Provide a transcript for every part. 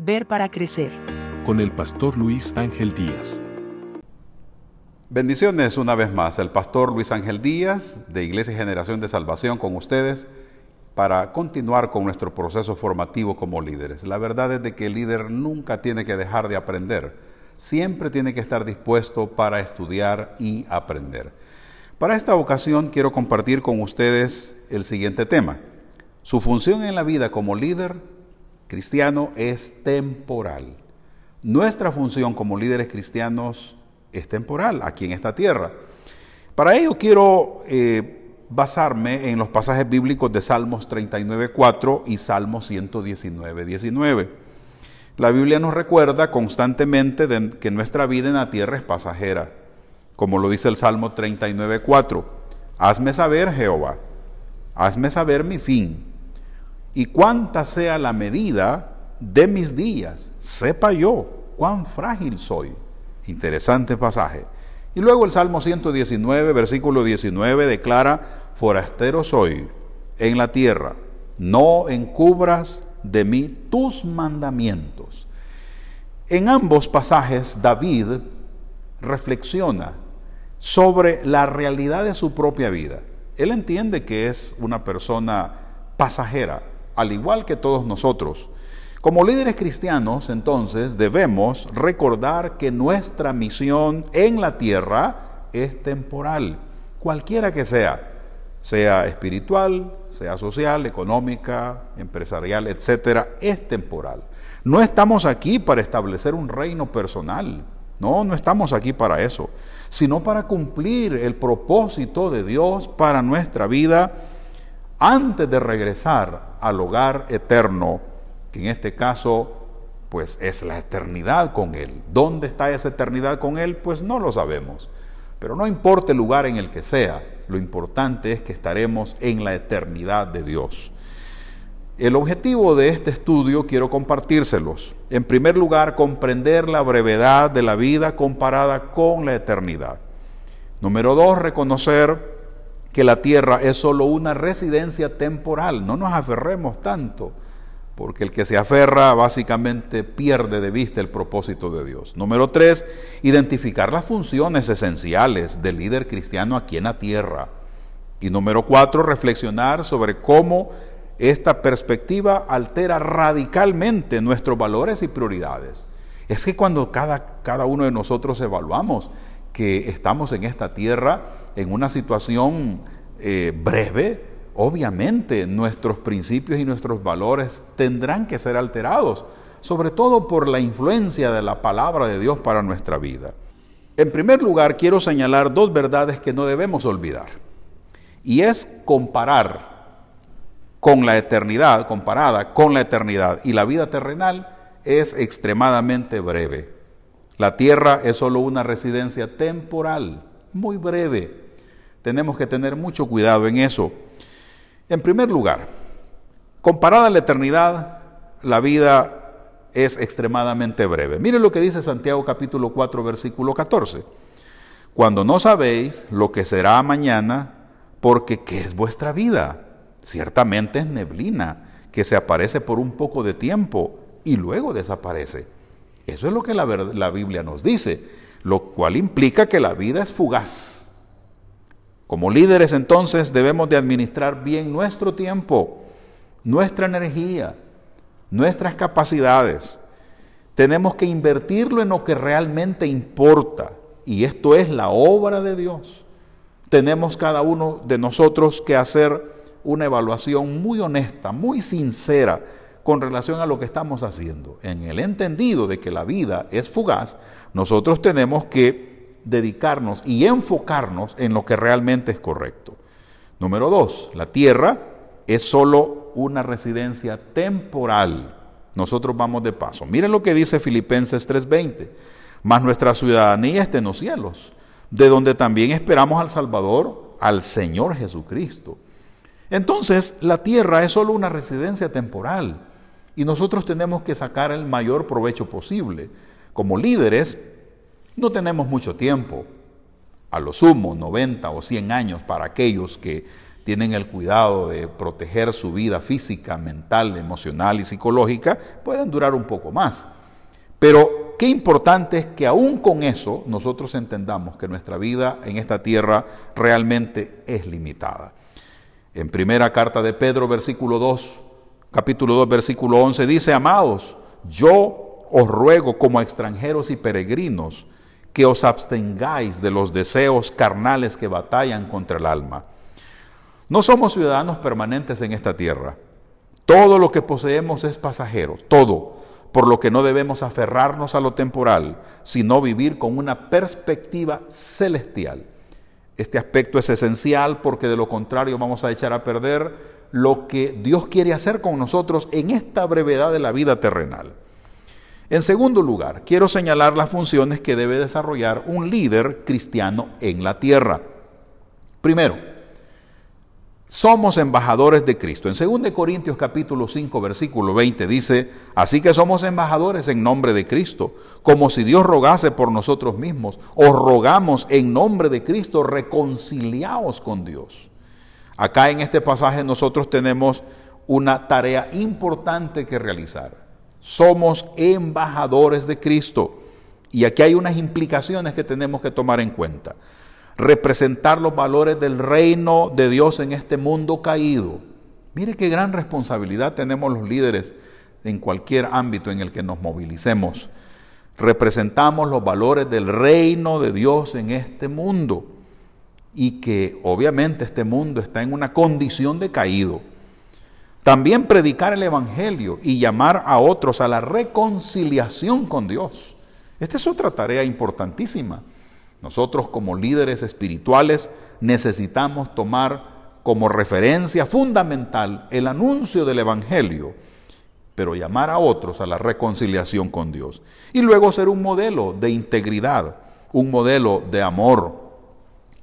Ver para Crecer. Con el pastor Luis Ángel Díaz. Bendiciones una vez más, el pastor Luis Ángel Díaz de Iglesia Generación de Salvación con ustedes para continuar con nuestro proceso formativo como líderes. La verdad es de que el líder nunca tiene que dejar de aprender, siempre tiene que estar dispuesto para estudiar y aprender. Para esta ocasión quiero compartir con ustedes el siguiente tema. Su función en la vida como líder cristiano es temporal. Nuestra función como líderes cristianos es temporal aquí en esta tierra. Para ello quiero basarme en los pasajes bíblicos de Salmos 39:4 y Salmos 119:19. La Biblia nos recuerda constantemente que nuestra vida en la tierra es pasajera. Como lo dice el Salmo 39:4, hazme saber, Jehová, hazme saber mi fin, y cuánta sea la medida de mis días, sepa yo cuán frágil soy. Interesante pasaje. Y luego el Salmo 119, versículo 19, declara, forastero soy en la tierra, no encubras de mí tus mandamientos. En ambos pasajes, David reflexiona sobre la realidad de su propia vida. Él entiende que es una persona pasajera, al igual que todos nosotros. Como líderes cristianos, entonces, debemos recordar que nuestra misión en la tierra es temporal, cualquiera que sea espiritual, sea social, económica, empresarial, etcétera, es temporal. No estamos aquí para establecer un reino personal. No estamos aquí para eso, sino para cumplir el propósito de Dios para nuestra vida antes de regresar al hogar eterno, que en este caso, pues es la eternidad con Él. ¿Dónde está esa eternidad con Él? Pues no lo sabemos. Pero no importa el lugar en el que sea, lo importante es que estaremos en la eternidad de Dios. El objetivo de este estudio quiero compartírselos. En primer lugar, comprender la brevedad de la vida comparada con la eternidad. Número 2, reconocer que la tierra es solo una residencia temporal. No nos aferremos tanto, porque el que se aferra básicamente pierde de vista el propósito de Dios. Número 3, identificar las funciones esenciales del líder cristiano aquí en la tierra. Y número 4, reflexionar sobre cómo esta perspectiva altera radicalmente nuestros valores y prioridades. Es que cuando cada uno de nosotros evaluamos que estamos en esta tierra en una situación breve, obviamente nuestros principios y nuestros valores tendrán que ser alterados, sobre todo por la influencia de la palabra de Dios para nuestra vida. En primer lugar, quiero señalar dos verdades que no debemos olvidar, y es comparada con la eternidad y la vida terrenal es extremadamente breve. La tierra es solo una residencia temporal, muy breve. Tenemos que tener mucho cuidado en eso. En primer lugar, comparada a la eternidad, la vida es extremadamente breve. Mire lo que dice Santiago capítulo 4, versículo 14. Cuando no sabéis lo que será mañana, porque ¿qué es vuestra vida? Ciertamente es neblina que se aparece por un poco de tiempo y luego desaparece. Eso es lo que la Biblia nos dice, lo cual implica que la vida es fugaz. Como líderes entonces debemos de administrar bien nuestro tiempo, nuestra energía, nuestras capacidades. Tenemos que invertirlo en lo que realmente importa, y esto es la obra de Dios. Tenemos cada uno de nosotros que hacer una evaluación muy honesta, muy sincera con relación a lo que estamos haciendo. En el entendido de que la vida es fugaz, nosotros tenemos que dedicarnos y enfocarnos en lo que realmente es correcto. Número 2, la tierra es solo una residencia temporal. Nosotros vamos de paso. Miren lo que dice Filipenses 3:20. Mas nuestra ciudadanía está en los cielos, de donde también esperamos al Salvador, al Señor Jesucristo. Entonces, la tierra es solo una residencia temporal y nosotros tenemos que sacar el mayor provecho posible. Como líderes, no tenemos mucho tiempo, a lo sumo 90 o 100 años para aquellos que tienen el cuidado de proteger su vida física, mental, emocional y psicológica, pueden durar un poco más. Pero qué importante es que aún con eso nosotros entendamos que nuestra vida en esta tierra realmente es limitada. En primera carta de Pedro, capítulo 2, versículo 11, dice: amados, yo os ruego como extranjeros y peregrinos que os abstengáis de los deseos carnales que batallan contra el alma. No somos ciudadanos permanentes en esta tierra. Todo lo que poseemos es pasajero, todo, por lo que no debemos aferrarnos a lo temporal, sino vivir con una perspectiva celestial. Este aspecto es esencial porque de lo contrario vamos a echar a perder lo que Dios quiere hacer con nosotros en esta brevedad de la vida terrenal. En segundo lugar, quiero señalar las funciones que debe desarrollar un líder cristiano en la tierra. Primero, somos embajadores de Cristo. En 2 Corintios capítulo 5, versículo 20 dice: así que somos embajadores en nombre de Cristo, como si Dios rogase por nosotros mismos. Os rogamos en nombre de Cristo, reconciliaos con Dios. Acá en este pasaje nosotros tenemos una tarea importante que realizar. Somos embajadores de Cristo. Y aquí hay unas implicaciones que tenemos que tomar en cuenta. Representar los valores del reino de Dios en este mundo caído. Mire qué gran responsabilidad tenemos los líderes en cualquier ámbito en el que nos movilicemos. Representamos los valores del reino de Dios en este mundo y que obviamente este mundo está en una condición de caído. También predicar el evangelio y llamar a otros a la reconciliación con Dios. Esta es otra tarea importantísima. Nosotros como líderes espirituales necesitamos tomar como referencia fundamental el anuncio del evangelio, pero llamar a otros a la reconciliación con Dios. Y luego ser un modelo de integridad, un modelo de amor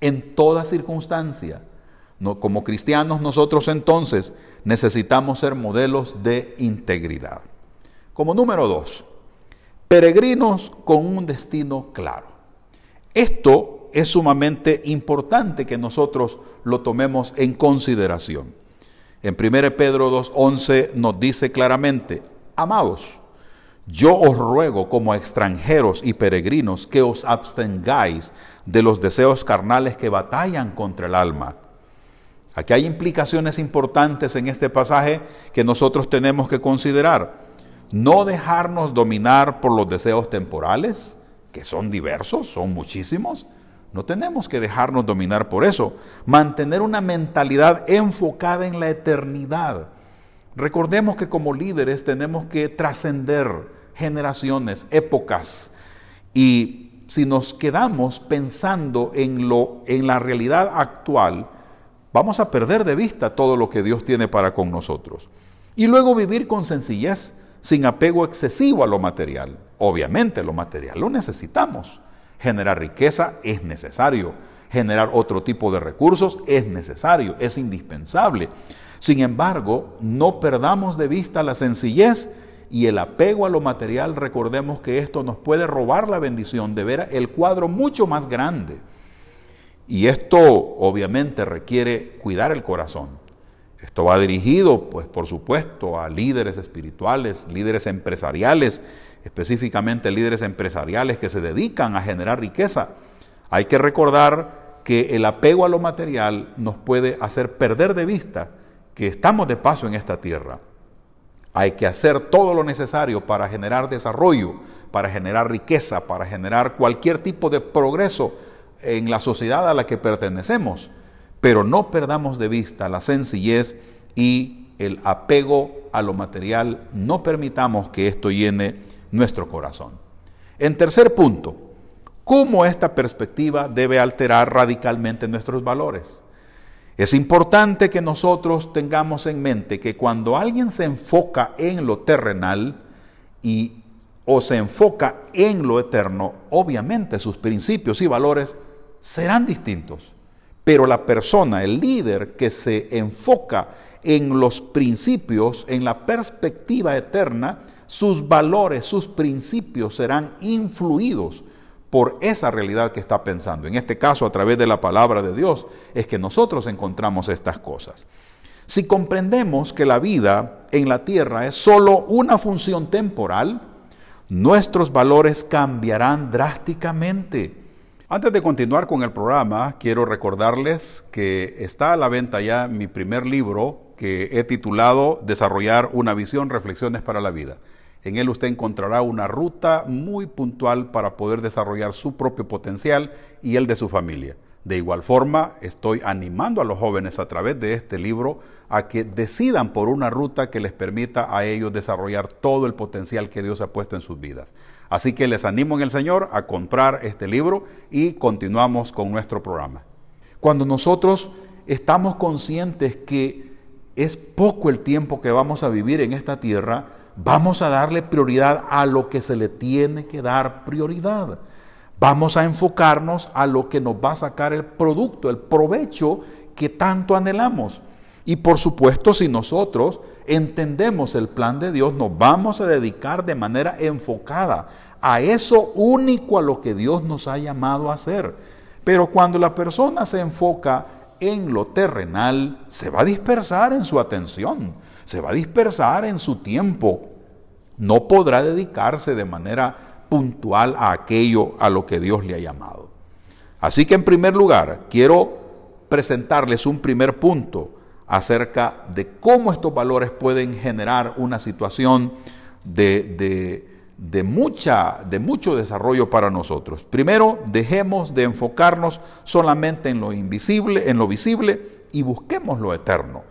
en toda circunstancia. Como cristianos nosotros entonces necesitamos ser modelos de integridad. Como número 2, peregrinos con un destino claro. Esto es sumamente importante que nosotros lo tomemos en consideración. En 1 Pedro 2:11 nos dice claramente: amados, yo os ruego como extranjeros y peregrinos que os abstengáis de los deseos carnales que batallan contra el alma. Aquí hay implicaciones importantes en este pasaje que nosotros tenemos que considerar. No dejarnos dominar por los deseos temporales, que son diversos, son muchísimos. No tenemos que dejarnos dominar por eso. Mantener una mentalidad enfocada en la eternidad. Recordemos que como líderes tenemos que trascender generaciones, épocas. Y si nos quedamos pensando en la realidad actual, vamos a perder de vista todo lo que Dios tiene para con nosotros. Y luego vivir con sencillez, sin apego excesivo a lo material. Obviamente lo material lo necesitamos. Generar riqueza es necesario. Generar otro tipo de recursos es necesario, es indispensable. Sin embargo, no perdamos de vista la sencillez y el apego a lo material. Recordemos que esto nos puede robar la bendición de ver el cuadro mucho más grande. Y esto obviamente requiere cuidar el corazón. Esto va dirigido, pues, por supuesto, a líderes espirituales, líderes empresariales, específicamente líderes empresariales que se dedican a generar riqueza. Hay que recordar que el apego a lo material nos puede hacer perder de vista que estamos de paso en esta tierra. Hay que hacer todo lo necesario para generar desarrollo, para generar riqueza, para generar cualquier tipo de progreso en la sociedad a la que pertenecemos. Pero no perdamos de vista la sencillez y el apego a lo material. No permitamos que esto llene nuestro corazón. En tercer punto, ¿cómo esta perspectiva debe alterar radicalmente nuestros valores? Es importante que nosotros tengamos en mente que cuando alguien se enfoca en lo terrenal o se enfoca en lo eterno, obviamente sus principios y valores serán distintos. Pero la persona, el líder que se enfoca en los principios, en la perspectiva eterna, sus valores, sus principios serán influidos por esa realidad que está pensando. En este caso, a través de la palabra de Dios, es que nosotros encontramos estas cosas. Si comprendemos que la vida en la tierra es solo una función temporal, nuestros valores cambiarán drásticamente. Antes de continuar con el programa, quiero recordarles que está a la venta ya mi primer libro que he titulado Desarrollar una visión, reflexiones para la vida. En él usted encontrará una ruta muy puntual para poder desarrollar su propio potencial y el de su familia. De igual forma, estoy animando a los jóvenes a través de este libro a que decidan por una ruta que les permita a ellos desarrollar todo el potencial que Dios ha puesto en sus vidas. Así que les animo en el Señor a comprar este libro y continuamos con nuestro programa. Cuando nosotros estamos conscientes que es poco el tiempo que vamos a vivir en esta tierra, vamos a darle prioridad a lo que se le tiene que dar prioridad. Vamos a enfocarnos a lo que nos va a sacar el producto, el provecho que tanto anhelamos. Y por supuesto, si nosotros entendemos el plan de Dios, nos vamos a dedicar de manera enfocada a eso único a lo que Dios nos ha llamado a hacer. Pero cuando la persona se enfoca en lo terrenal, se va a dispersar en su atención, se va a dispersar en su tiempo. No podrá dedicarse de manera puntual a aquello a lo que Dios le ha llamado. Así que en primer lugar, quiero presentarles un primer punto acerca de cómo estos valores pueden generar una situación de mucho desarrollo para nosotros. Primero, dejemos de enfocarnos solamente en lo invisible, en lo visible, y busquemos lo eterno.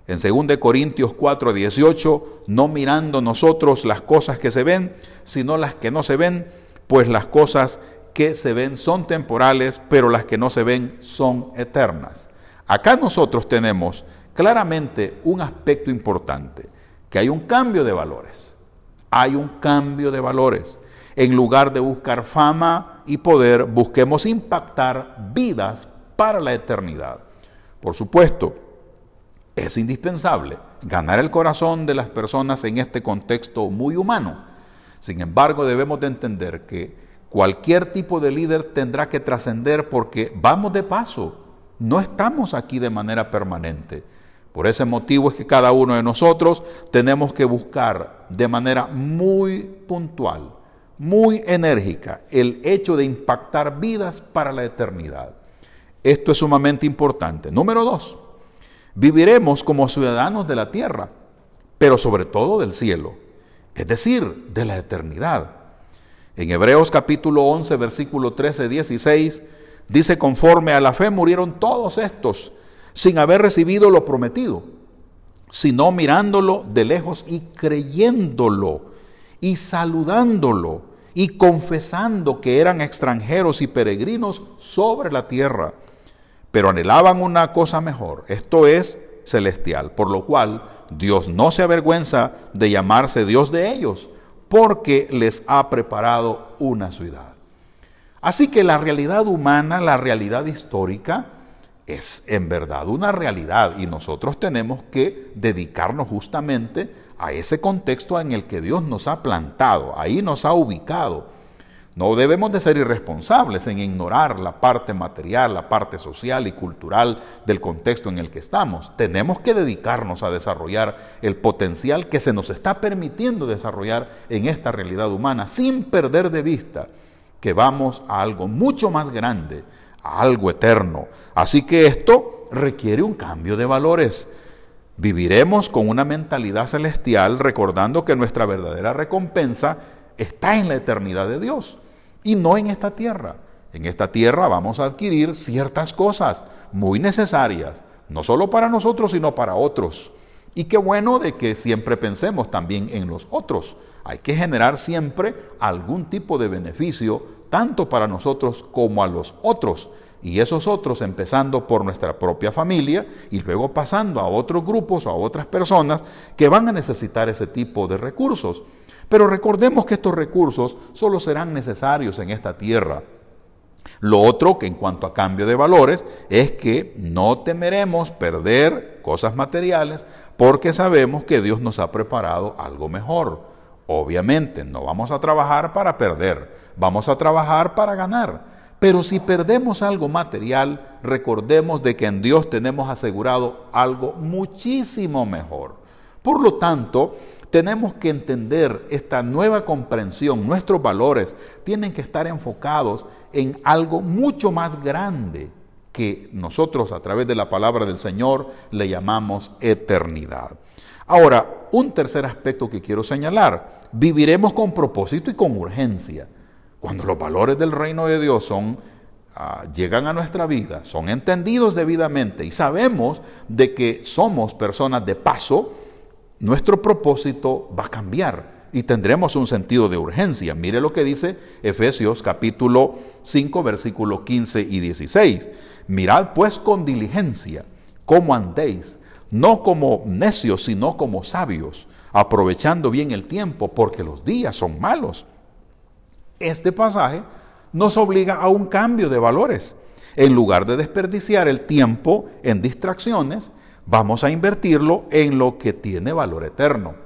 En 2 Corintios 4:18, no mirando nosotros las cosas que se ven, sino las que no se ven, pues las cosas que se ven son temporales, pero las que no se ven son eternas. Acá nosotros tenemos claramente un aspecto importante, que hay un cambio de valores. Hay un cambio de valores. En lugar de buscar fama y poder, busquemos impactar vidas para la eternidad. Por supuesto, es indispensable ganar el corazón de las personas en este contexto muy humano. Sin embargo, debemos de entender que cualquier tipo de líder tendrá que trascender porque vamos de paso, no estamos aquí de manera permanente. Por ese motivo es que cada uno de nosotros tenemos que buscar de manera muy puntual, muy enérgica, el hecho de impactar vidas para la eternidad. Esto es sumamente importante. Número 2, viviremos como ciudadanos de la tierra, pero sobre todo del cielo, es decir, de la eternidad. En Hebreos capítulo 11, versículo 13-16, dice: conforme a la fe murieron todos estos, sin haber recibido lo prometido, sino mirándolo de lejos y creyéndolo, y saludándolo, y confesando que eran extranjeros y peregrinos sobre la tierra. Pero anhelaban una cosa mejor, esto es, celestial, por lo cual Dios no se avergüenza de llamarse Dios de ellos, porque les ha preparado una ciudad. Así que la realidad humana, la realidad histórica, es en verdad una realidad y nosotros tenemos que dedicarnos justamente a ese contexto en el que Dios nos ha plantado, ahí nos ha ubicado. No debemos de ser irresponsables en ignorar la parte material, la parte social y cultural del contexto en el que estamos. Tenemos que dedicarnos a desarrollar el potencial que se nos está permitiendo desarrollar en esta realidad humana, sin perder de vista que vamos a algo mucho más grande, a algo eterno. Así que esto requiere un cambio de valores. Viviremos con una mentalidad celestial, recordando que nuestra verdadera recompensa está en la eternidad de Dios y no en esta tierra. En esta tierra vamos a adquirir ciertas cosas muy necesarias, no solo para nosotros, sino para otros. Y qué bueno de que siempre pensemos también en los otros. Hay que generar siempre algún tipo de beneficio, tanto para nosotros como a los otros. Y esos otros empezando por nuestra propia familia y luego pasando a otros grupos o a otras personas que van a necesitar ese tipo de recursos. Pero recordemos que estos recursos solo serán necesarios en esta tierra. Lo otro, que en cuanto a cambio de valores, es que no temeremos perder cosas materiales porque sabemos que Dios nos ha preparado algo mejor, Obviamente, no vamos a trabajar para perder, vamos a trabajar para ganar. Pero si perdemos algo material, recordemos de que en Dios tenemos asegurado algo muchísimo mejor. Por lo tanto, tenemos que entender esta nueva comprensión. Nuestros valores tienen que estar enfocados en algo mucho más grande que nosotros a través de la palabra del Señor le llamamos eternidad. Ahora, un tercer aspecto que quiero señalar: viviremos con propósito y con urgencia. Cuando los valores del reino de Dios llegan a nuestra vida, son entendidos debidamente y sabemos de que somos personas de paso, nuestro propósito va a cambiar y tendremos un sentido de urgencia. Mire lo que dice Efesios capítulo 5, versículos 15 y 16. Mirad pues con diligencia cómo andéis, no como necios, sino como sabios, aprovechando bien el tiempo, porque los días son malos. Este pasaje nos obliga a un cambio de valores. En lugar de desperdiciar el tiempo en distracciones, vamos a invertirlo en lo que tiene valor eterno.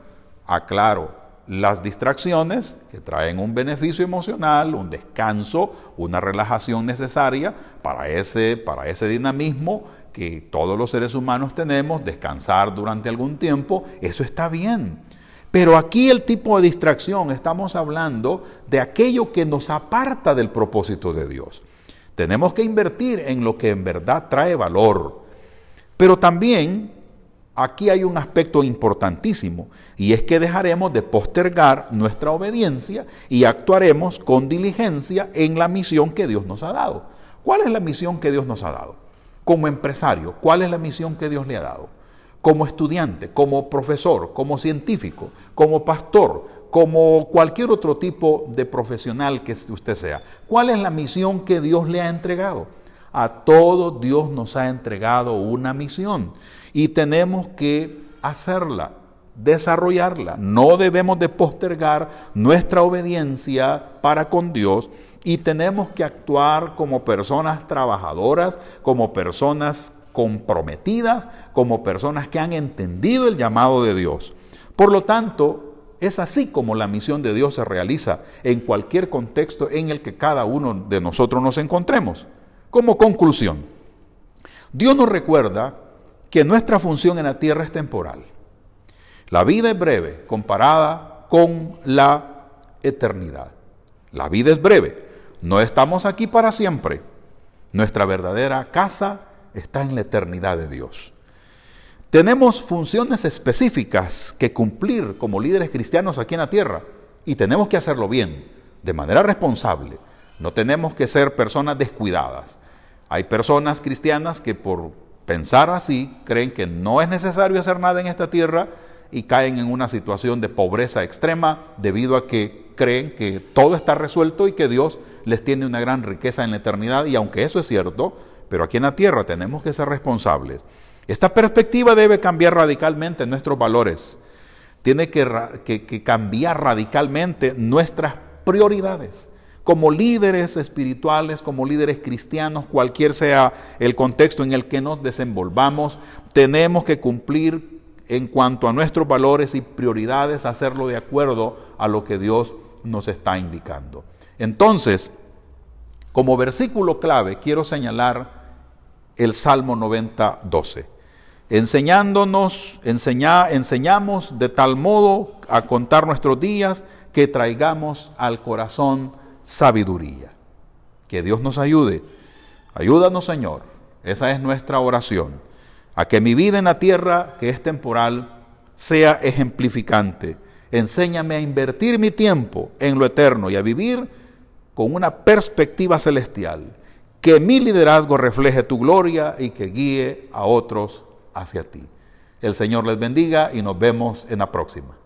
Aclaro, las distracciones que traen un beneficio emocional, un descanso, una relajación necesaria para ese dinamismo que todos los seres humanos tenemos, descansar durante algún tiempo, eso está bien. Pero aquí el tipo de distracción, estamos hablando de aquello que nos aparta del propósito de Dios. Tenemos que invertir en lo que en verdad trae valor. Pero también aquí hay un aspecto importantísimo, y es que dejaremos de postergar nuestra obediencia y actuaremos con diligencia en la misión que Dios nos ha dado. ¿Cuál es la misión que Dios nos ha dado? Como empresario, ¿cuál es la misión que Dios le ha dado? Como estudiante, como profesor, como científico, como pastor, como cualquier otro tipo de profesional que usted sea. ¿Cuál es la misión que Dios le ha entregado? A todos Dios nos ha entregado una misión y tenemos que hacerla, desarrollarla. No debemos de postergar nuestra obediencia para con Dios y tenemos que actuar como personas trabajadoras, como personas comprometidas, como personas que han entendido el llamado de Dios. Por lo tanto, es así como la misión de Dios se realiza en cualquier contexto en el que cada uno de nosotros nos encontremos. Como conclusión, Dios nos recuerda que nuestra función en la tierra es temporal. La vida es breve comparada con la eternidad. La vida es breve. No estamos aquí para siempre. Nuestra verdadera casa está en la eternidad de Dios. Tenemos funciones específicas que cumplir como líderes cristianos aquí en la tierra y tenemos que hacerlo bien, de manera responsable. No tenemos que ser personas descuidadas. Hay personas cristianas que por pensar así creen que no es necesario hacer nada en esta tierra y caen en una situación de pobreza extrema debido a que creen que todo está resuelto y que Dios les tiene una gran riqueza en la eternidad. Y aunque eso es cierto, pero aquí en la tierra tenemos que ser responsables. Esta perspectiva debe cambiar radicalmente nuestros valores. Tiene que cambiar radicalmente nuestras prioridades. Como líderes espirituales, como líderes cristianos, cualquier sea el contexto en el que nos desenvolvamos, tenemos que cumplir en cuanto a nuestros valores y prioridades, hacerlo de acuerdo a lo que Dios nos está indicando. Entonces, como versículo clave, quiero señalar el Salmo 90:12. Enseñamos de tal modo a contar nuestros días que traigamos al corazón sabiduría. Que Dios nos ayude. Ayúdanos, Señor. Esa es nuestra oración. A que mi vida en la tierra, que es temporal, sea ejemplificante. Enséñame a invertir mi tiempo en lo eterno y a vivir con una perspectiva celestial. Que mi liderazgo refleje tu gloria y que guíe a otros hacia ti. El Señor les bendiga y nos vemos en la próxima.